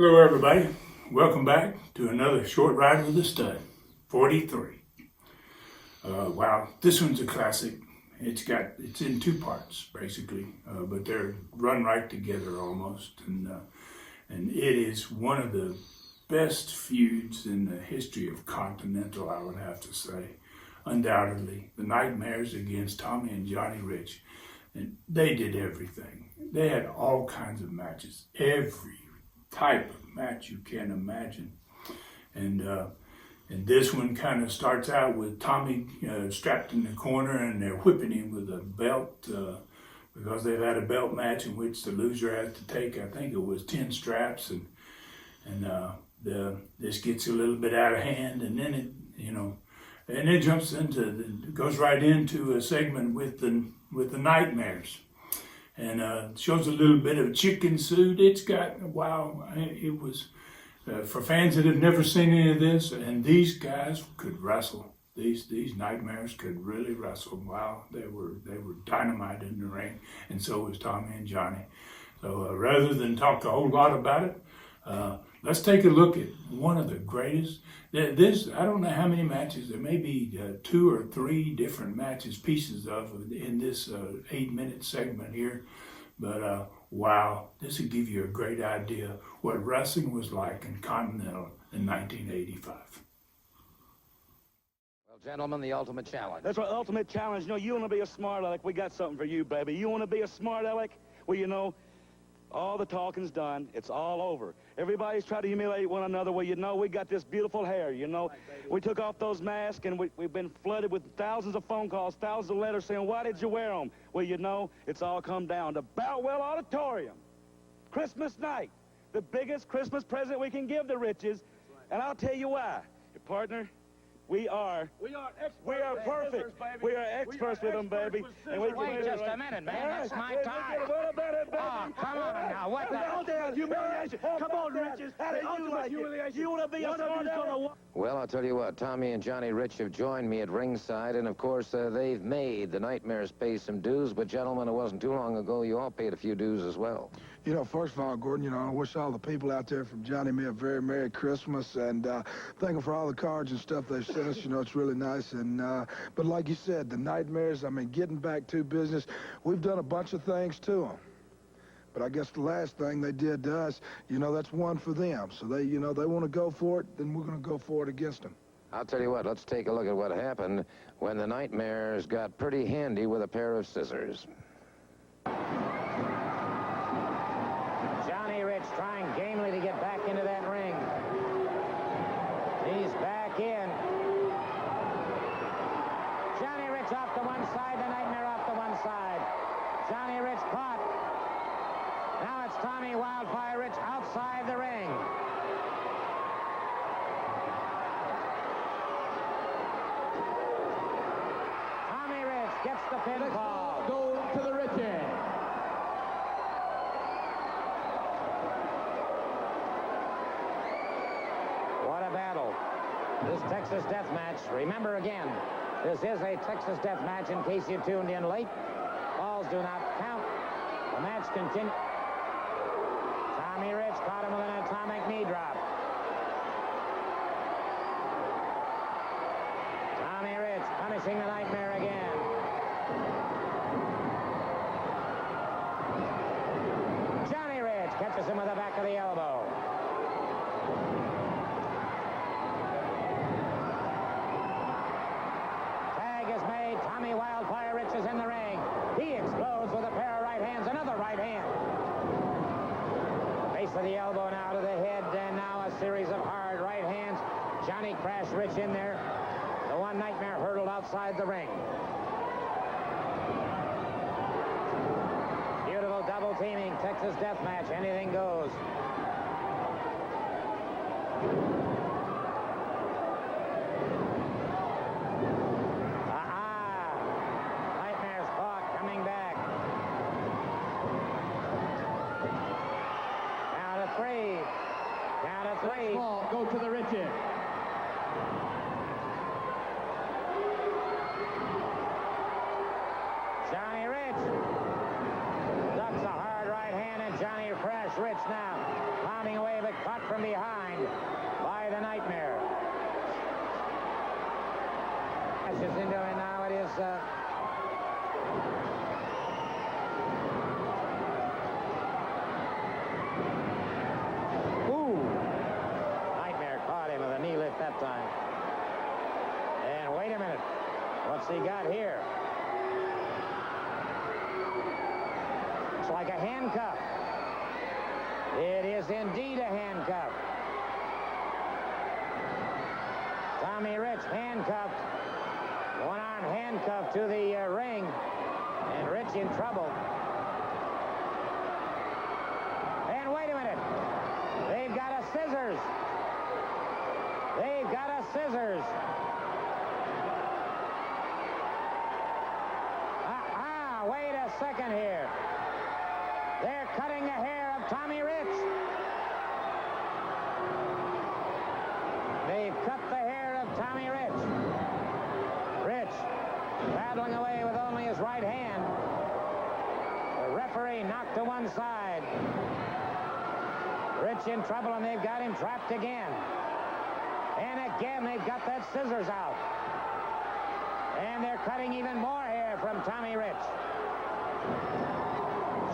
Hello, everybody. Welcome back to another short ride with the stud, 43. Wow, this one's a classic. It's in two parts basically, but they're run right together almost, and it is one of the best feuds in the history of Continental, I would have to say, undoubtedly. The Nightmares against Tommy and Johnny Rich, and they did everything. They had all kinds of matches, every type of match you can imagine, and this one kind of starts out with Tommy strapped in the corner, and they're whipping him with a belt because they've had a belt match in which the loser has to take, I think it was 10 straps, and this gets a little bit out of hand, and then it jumps goes right into a segment with the Nightmares. And shows a little bit of chicken suit. It's got, wow, it was, for fans that have never seen any of this, and these guys could wrestle. These Nightmares could really wrestle. Wow, they were dynamite in the ring, and so was Tommy and Johnny. So rather than talk a whole lot about it, let's take a look at one of the greatest. I don't know how many matches, there may be 2 or 3 different pieces of in this 8-minute segment here. But wow, this will give you a great idea what wrestling was like in Continental in 1985. Well, gentlemen, the ultimate challenge. That's right, ultimate challenge. You want to be a smart aleck, we got something for you, baby. You want to be a smart aleck? Well, all the talking's done. It's all over. Everybody's trying to humiliate one another. Well, we got this beautiful hair, We took off those masks, and we've been flooded with thousands of phone calls, thousands of letters saying, why did you wear them? Well, it's all come down to Boutwell Auditorium. Christmas night. The biggest Christmas present we can give the Riches. And I'll tell you why. Your partner, we are perfect. We are experts with them, baby. And wait just a minute, man. That's my time. Oh, come on now. What the? Humiliation. Come on, Riches. You want to be a smart. Well, I'll tell you what. Tommy and Johnny Rich have joined me at ringside, and of course, they've made the Nightmares pay some dues. But, gentlemen, it wasn't too long ago you all paid a few dues as well. First of all, Gordon, I wish all the people out there from Johnny me a very Merry Christmas, and thank them for all the cards and stuff they've sent us. It's really nice. And but like you said, the Nightmares, getting back to business, we've done a bunch of things to them. But I guess the last thing they did to us, that's one for them. So they, they want to go for it, then we're going to go for it against them. I'll tell you what, let's take a look at what happened when the Nightmares got pretty handy with a pair of scissors. Johnny Rich trying gamely to get back into that ring. He's back in. Johnny Rich off to one side, the Nightmare off to one side. Johnny Rich caught. Now it's Tommy Wildfire Rich outside the ring. Tommy Rich gets the pinfall. Go to the Riches. What a battle. This Texas death match, remember again, this is a Texas death match in case you tuned in late. Balls do not count. The match continues. Tommy Rich caught him with an atomic knee drop. Tommy Rich punishing the Nightmare again. Johnny Rich catches him with the back of the elbow. Tag is made. Tommy Wildfire Rich is in the ring. He explodes with a pair of right hands. Another right hand. Base of the elbow now to the head, and now a series of hard right hands. Johnny crashed Rich in there. The one Nightmare hurtled outside the ring. Beautiful double teaming Texas death match. Anything goes. Nightmare's caught, coming back. Count of three. Count of three. Ball, go to the Riches. Johnny Rich ducks a hard right hand, and Johnny crashed Rich now. Pounding away, but caught from behind by the Nightmare. Passes into it now. It is Nightmare caught him with a knee lift that time. And wait a minute. What's he got here? It's like a handcuff. It is indeed a handcuff. Tommy Rich handcuffed. One arm handcuffed to the ring. And Rich in trouble. And wait a minute. They've got a scissors. They've got a scissors. Wait a second here. They're cutting the hair of Tommy Rich. They've cut the hair of Tommy Rich. Rich paddling away with only his right hand. The referee knocked to one side. Rich in trouble, and they've got him trapped again. And again, they've got that scissors out. And they're cutting even more hair from Tommy Rich.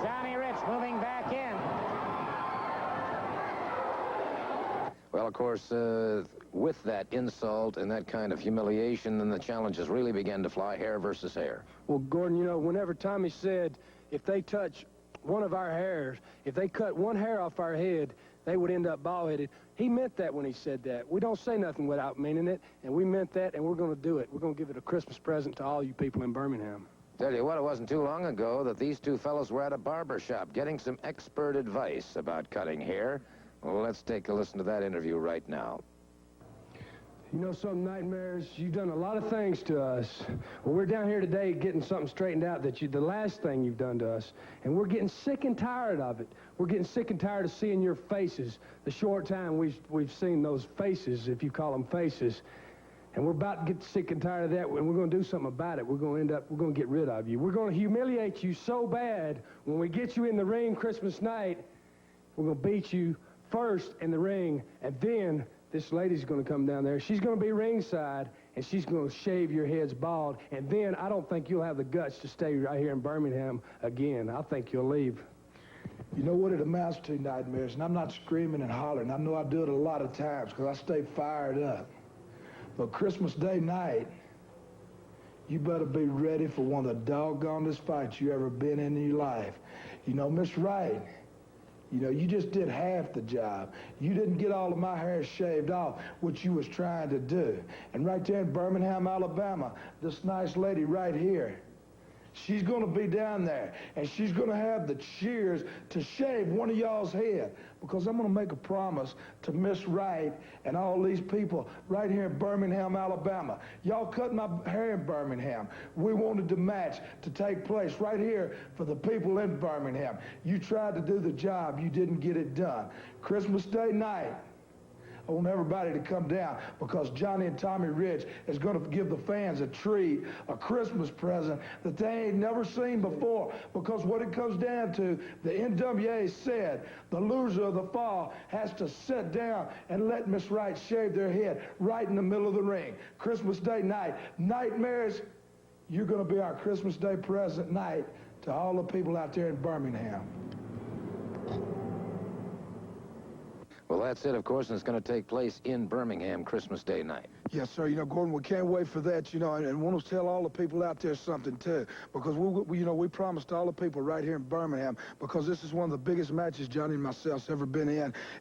Johnny Rich moving back in. Well, of course, with that insult and that kind of humiliation, then the challenges really began to fly, hair versus hair. Well, Gordon, you know, whenever Tommy said if they touch one of our hairs, if they cut one hair off our head, they would end up bald-headed. He meant that when he said that. We don't say nothing without meaning it, and we meant that, and we're going to do it. We're going to give it a Christmas present to all you people in Birmingham. Tell you what, it wasn't too long ago that these two fellows were at a barber shop getting some expert advice about cutting hair. Well, let's take a listen to that interview right now. You know something, Nightmares? You've done a lot of things to us. Well, we're down here today getting something straightened out that the last thing you've done to us. And we're getting sick and tired of it. We're getting sick and tired of seeing your faces. The short time we've seen those faces, if you call them faces. And we're about to get sick and tired of that, and we're going to do something about it. We're going to get rid of you. We're going to humiliate you so bad when we get you in the ring Christmas night. We're going to beat you first in the ring, and then this lady's going to come down there. She's going to be ringside, and she's going to shave your heads bald. And then I don't think you'll have the guts to stay right here in Birmingham again. I think you'll leave. You know what it amounts to, Nightmares, and I'm not screaming and hollering. I know I do it a lot of times because I stay fired up. But Christmas Day night, you better be ready for one of the doggonest fights you ever been in your life. You know, Miss Wright, you know, you just did half the job. You didn't get all of my hair shaved off, which you was trying to do. And right there in Birmingham, Alabama, this nice lady right here, she's going to be down there, and she's going to have the shears to shave one of y'all's head, because I'm going to make a promise to Miss Wright and all these people right here in Birmingham, Alabama. Y'all cut my hair in Birmingham. We wanted the match to take place right here for the people in Birmingham. You tried to do the job. You didn't get it done. Christmas Day night, I want everybody to come down, because Johnny and Tommy Rich is going to give the fans a treat, a Christmas present that they ain't never seen before. Because what it comes down to, the NWA said the loser of the fall has to sit down and let Miss Wright shave their head right in the middle of the ring. Christmas Day night. Nightmares, you're going to be our Christmas Day present night to all the people out there in Birmingham. Well, that's it, of course, and it's going to take place in Birmingham Christmas Day night. Yes, sir. You know, Gordon, we can't wait for that, you know, and want to tell all the people out there something, too, because, we promised all the people right here in Birmingham, because this is one of the biggest matches Johnny and myself's ever been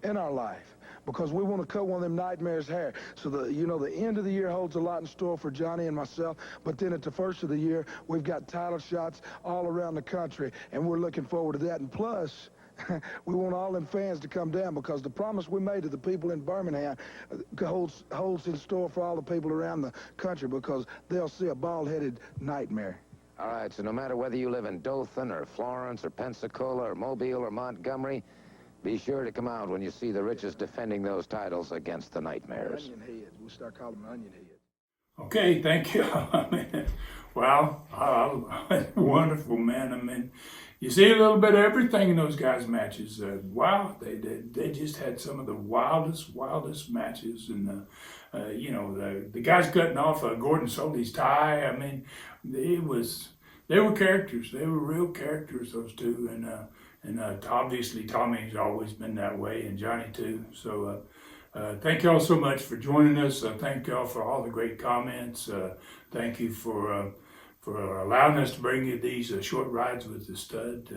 in our life, because we want to cut one of them Nightmares' hair. So, the end of the year holds a lot in store for Johnny and myself, but then at the first of the year, we've got title shots all around the country, and we're looking forward to that. And plus, we want all them fans to come down, because the promise we made to the people in Birmingham holds in store for all the people around the country, because they'll see a bald-headed Nightmare. All right, so no matter whether you live in Dothan or Florence or Pensacola or Mobile or Montgomery, be sure to come out when you see the Riches defending those titles against the Nightmares. Onion heads. We'll start calling them onion heads. Okay, thank you. Wow, wonderful, man. I mean, you see a little bit of everything in those guys' matches. Wow, they just had some of the wildest matches. And you know, the guys cutting off Gordon Soley's tie. I mean, they were characters. They were real characters, those two. And obviously Tommy's always been that way, and Johnny too. So. Thank y'all so much for joining us. Thank y'all for all the great comments. Thank you for allowing us to bring you these short rides with the stud.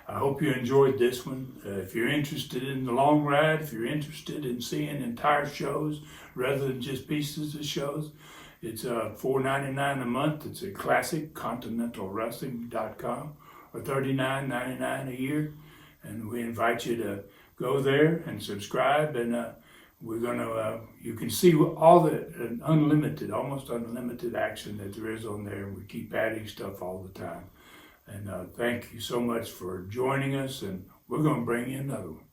I hope you enjoyed this one. If you're interested in the long ride, if you're interested in seeing entire shows rather than just pieces of shows, it's $4.99 a month. It's at ClassicContinentalWrestling.com or $39.99 a year. And we invite you to go there and subscribe, and we're gonna, you can see all the almost unlimited action that there is on there. We keep adding stuff all the time. And thank you so much for joining us, and we're gonna bring you another one.